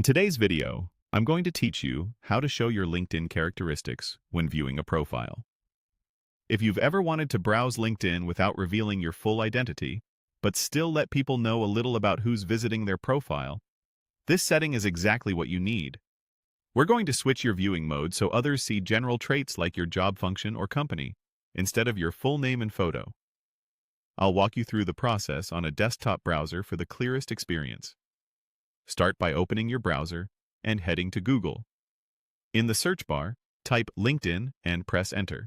In today's video, I'm going to teach you how to show your LinkedIn characteristics when viewing a profile. If you've ever wanted to browse LinkedIn without revealing your full identity, but still let people know a little about who's visiting their profile, this setting is exactly what you need. We're going to switch your viewing mode so others see general traits like your job function or company, instead of your full name and photo. I'll walk you through the process on a desktop browser for the clearest experience. Start by opening your browser and heading to Google. In the search bar, type LinkedIn and press Enter.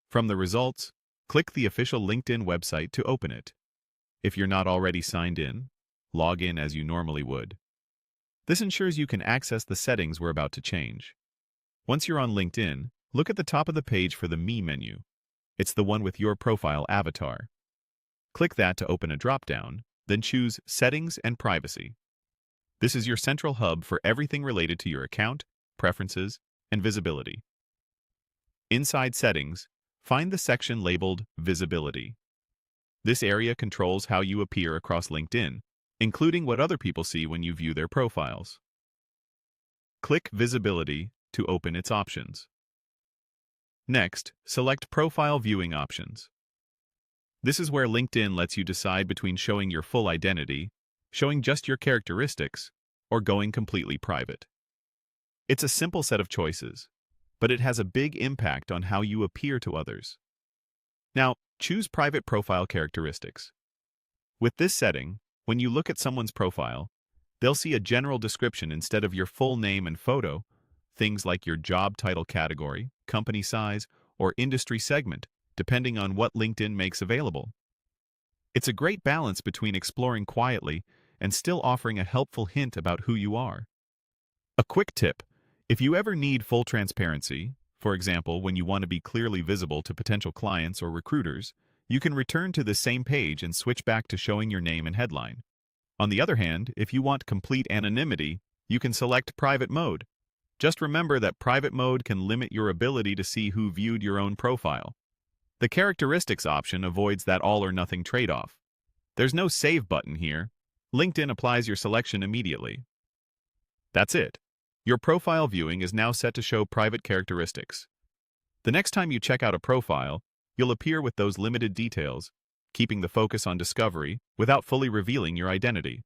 From the results, click the official LinkedIn website to open it. If you're not already signed in, log in as you normally would. This ensures you can access the settings we're about to change. Once you're on LinkedIn, look at the top of the page for the Me menu. It's the one with your profile avatar. Click that to open a drop-down, then choose Settings and Privacy. This is your central hub for everything related to your account, preferences, and visibility. Inside Settings, find the section labeled Visibility. This area controls how you appear across LinkedIn, including what other people see when you view their profiles. Click Visibility to open its options. Next, select Profile Viewing Options. This is where LinkedIn lets you decide between showing your full identity, showing just your characteristics, or going completely private. It's a simple set of choices, but it has a big impact on how you appear to others. Now, choose Private Profile Characteristics. With this setting, when you look at someone's profile, they'll see a general description instead of your full name and photo, things like your job title category, company size, or industry segment, depending on what LinkedIn makes available. It's a great balance between exploring quietly and still offering a helpful hint about who you are. A quick tip: if you ever need full transparency, for example, when you want to be clearly visible to potential clients or recruiters, you can return to the same page and switch back to showing your name and headline. On the other hand, if you want complete anonymity, you can select Private Mode. Just remember that Private Mode can limit your ability to see who viewed your own profile. The Characteristics option avoids that all-or-nothing trade-off. There's no Save button here. LinkedIn applies your selection immediately. That's it. Your profile viewing is now set to show private characteristics. The next time you check out a profile, you'll appear with those limited details, keeping the focus on discovery without fully revealing your identity.